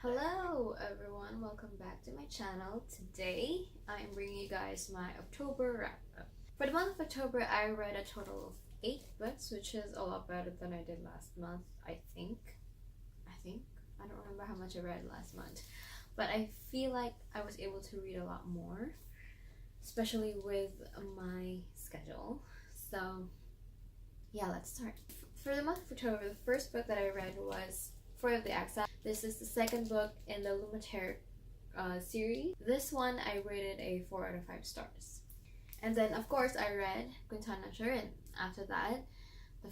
Hello everyone, welcome back to my channel. Today I'm bringing you guys my October wrap up. For the month of October, I read a total of 8 books, which is a lot better than I did last month, I think. I don't remember how much I read last month, but I feel like I was able to read a lot more, especially with my schedule. So yeah, let's start. For the month of October, the first book that I read was For of the Exile. This is the second book in the Lumatere series. This one I rated a 4 out of 5 stars. And then of course I read Quintana Sharon. After that, the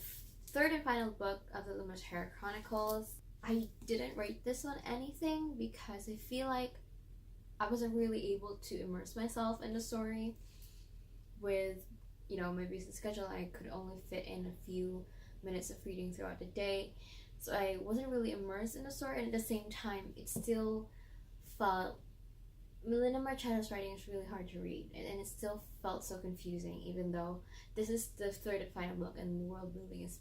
third and final book of the Lumatere Chronicles. I didn't rate this one anything because I feel like I wasn't really able to immerse myself in the story. With my busy schedule, I could only fit in a few minutes of reading throughout the day, so I wasn't really immersed in the story, and at the same time it still felt Melina Marchano's writing is really hard to read, and it still felt so confusing, even though this is the third and final book and the world building is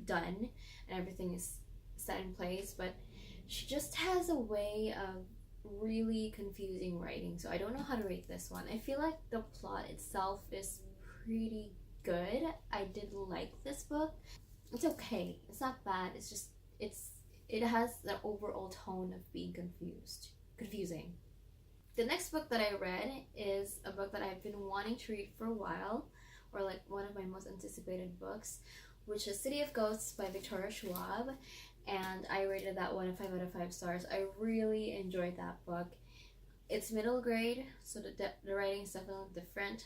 done and everything is set in place. But she just has a way of really confusing writing, so I don't know how to rate this one. I feel like the plot itself is pretty good. I did like this book. It's okay, it's not bad, it's just it has the overall tone of being confusing. The next book that I read is a book that I've been wanting to read for a while, or like one of my most anticipated books, which is City of Ghosts by Victoria Schwab, and I rated that one a 5 out of 5 stars. I really enjoyed that book. It's middle grade, so the writing is definitely different.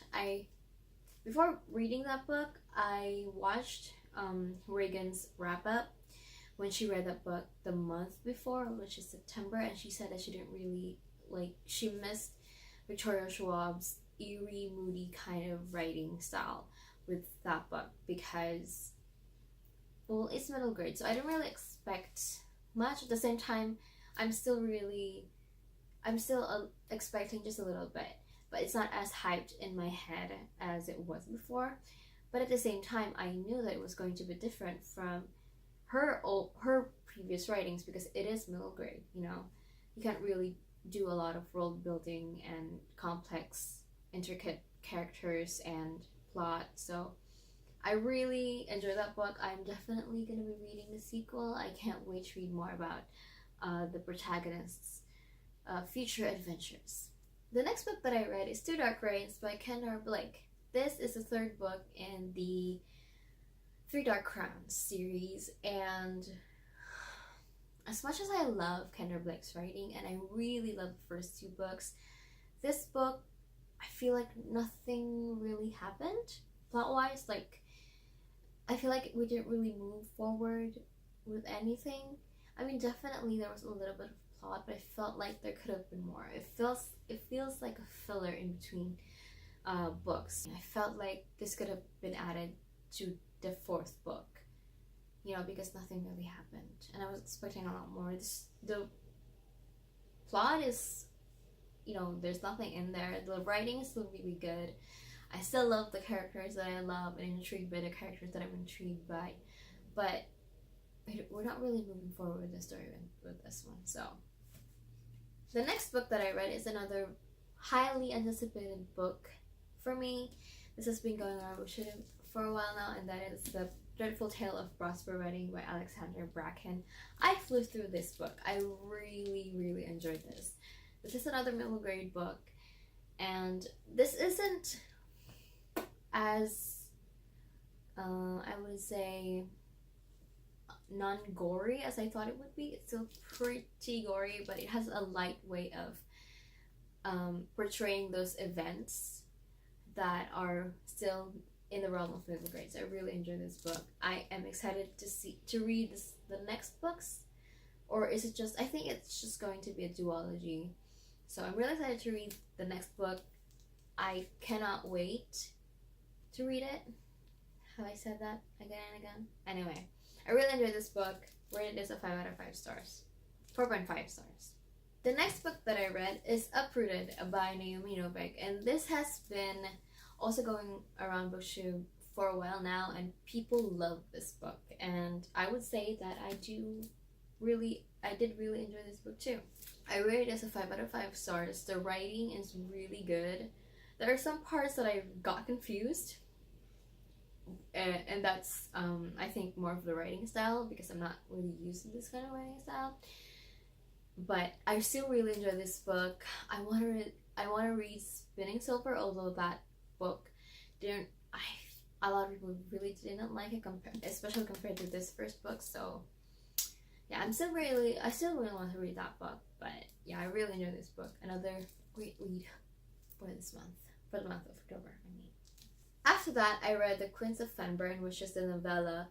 Before reading that book, I watched Reagan's wrap up when she read that book the month before, which is September, and she said that she didn't really she missed Victoria Schwab's eerie, moody kind of writing style with that book because, well, it's middle grade, so I didn't really expect much. At the same time, I'm still expecting just a little bit, but it's not as hyped in my head as it was before. But at the same time, I knew that it was going to be different from her previous writings because it is middle grade. You can't really do a lot of world building and complex, intricate characters and plot. So I really enjoyed that book. I'm definitely going to be reading the sequel. I can't wait to read more about the protagonist's future adventures. The next book that I read is Two Dark Reigns by Kendra Blake. This is the third book in the Three Dark Crowns series, and as much as I love Kendra Blake's writing, and I really love the first 2 books, this book, I feel like nothing really happened plot-wise. I feel like we didn't really move forward with anything. I mean, definitely there was a little bit of plot, but I felt like there could have been more. It feels like a filler in between books. I felt like this could have been added to the 4th book, because nothing really happened, and I was expecting a lot more. The plot is, there's nothing in there. The writing is still really good. I still love the characters that I love and intrigued by the characters that I'm intrigued by, but we're not really moving forward with the story with this one. So the next book that I read is another highly anticipated book for me. This has been going on for a while now, and that is The Dreadful Tale of Prosper Wedding by Alexander Bracken. I flew through this book. I really enjoyed this. This is another middle grade book, and this isn't as I would say non-gory as I thought it would be. It's still pretty gory, but it has a light way of portraying those events that are still in the realm of middle grades. I really enjoy this book. I am excited to read the next books, or is it just, I think it's just going to be a duology. So I'm really excited to read the next book. I cannot wait to read it. Have I said that again and again? Anyway, I really enjoyed this book. Rated this a 5 out of 5 stars. 4.5 stars. The next book that I read is Uprooted by Naomi Novik, and this has been also going around BookTube for a while now, and people love this book, and I would say that I do really I did really enjoy this book too. I rate it as a 5 out of 5 stars. The writing is really good. There are some parts that I got confused, and that's I think more of the writing style, because I'm not really used to this kind of writing style. But I still really enjoy this book. I want to read Spinning Silver, although that book didn't. A lot of people really didn't like it, especially compared to this first book. So yeah, I still really want to read that book. But yeah, I really enjoy this book. Another great read for this month, for the month of October, I mean. After that, I read The Queens of Fenburn, which is the novella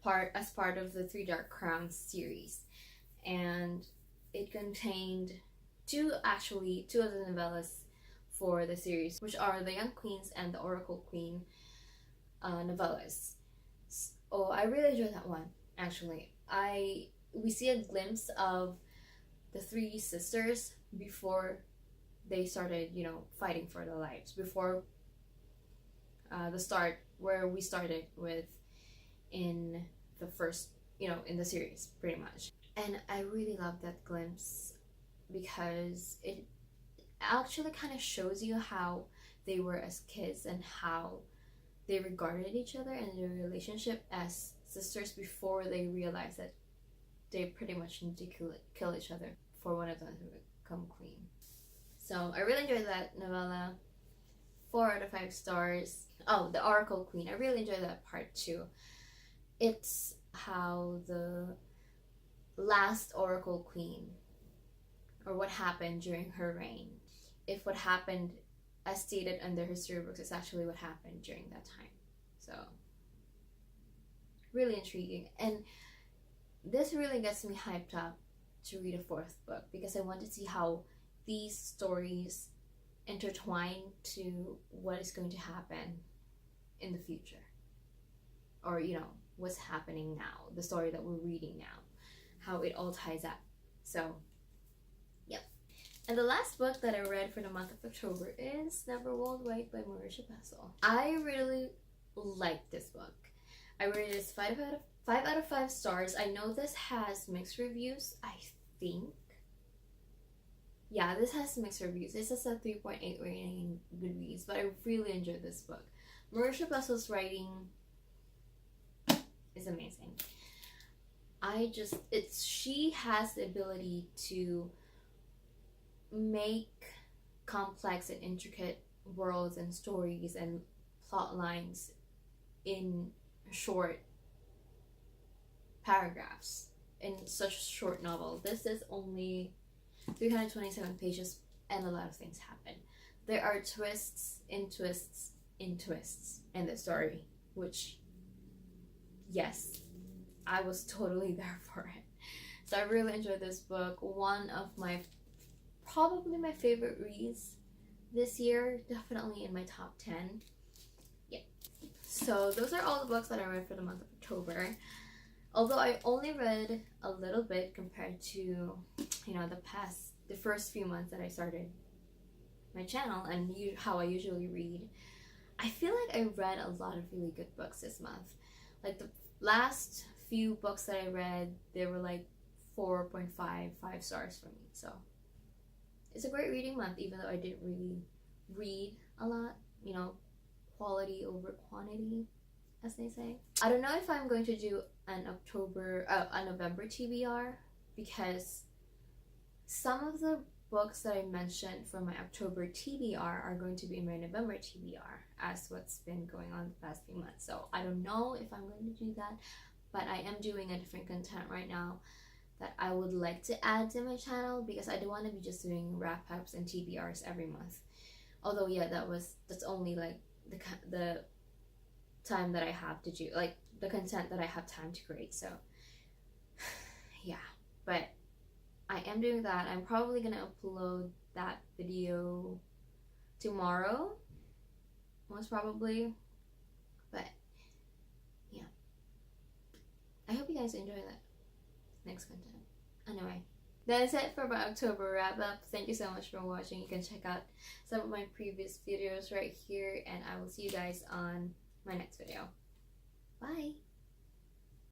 part of the Three Dark Crowns series, and it contained two of the novellas for the series, which are The Young Queens and The Oracle Queen novellas. Oh, I really enjoyed that one, actually. We see a glimpse of the three sisters before they started, fighting for their lives, before the start where we started with in the first, in the series, pretty much. And I really love that glimpse because it actually kind of shows you how they were as kids and how they regarded each other and their relationship as sisters before they realized that they pretty much need to kill each other for one of them to become queen. So I really enjoyed that novella. 4 out of 5 stars. Oh, The Oracle Queen. I really enjoyed that part too. It's how the last Oracle Queen, or what happened during her reign, if what happened as stated under history books is actually what happened during that time. So really intriguing, and this really gets me hyped up to read a 4th book, because I want to see how these stories intertwine to what is going to happen in the future, or what's happening now, the story that we're reading now, how it all ties up. So yep. And the last book that I read for the month of October is Never Walk Right by Marisha Bessel. I really liked this book. I rated it as 5 out of 5 stars. I know this has mixed reviews, I think. Yeah, this has mixed reviews. This is a 3.8 rating in Goodreads, but I really enjoyed this book. Marisha Bessel's writing is amazing. She has the ability to make complex and intricate worlds and stories and plot lines in short paragraphs in such a short novel. This is only 327 pages and a lot of things happen. There are twists in twists in twists in the story, which, yes, I was totally there for it. So I really enjoyed this book. One of probably my favorite reads this year, definitely in my top 10. Yeah. So those are all the books that I read for the month of October. Although I only read a little bit compared to, the first few months that I started my channel and how I usually read, I feel like I read a lot of really good books this month. Like the last few books that I read, they were like 4.5, 5 stars for me. So it's a great reading month, even though I didn't really read a lot, quality over quantity, as they say. I don't know if I'm going to do a November TBR, because some of the books that I mentioned for my October TBR are going to be in my November TBR, as what's been going on the past few months. So I don't know if I'm going to do that, but I am doing a different content right now that I would like to add to my channel, because I don't want to be just doing wrap-ups and TBRs every month. Although yeah, that's only like the time that I have to do, like the content that I have time to create. So yeah, but I am doing that. I'm probably gonna upload that video tomorrow, most probably. But yeah, I hope you guys enjoy that next content. Anyway, that is it for my October wrap up. Thank you so much for watching. You can check out some of my previous videos right here, and I will see you guys on my next video. Bye!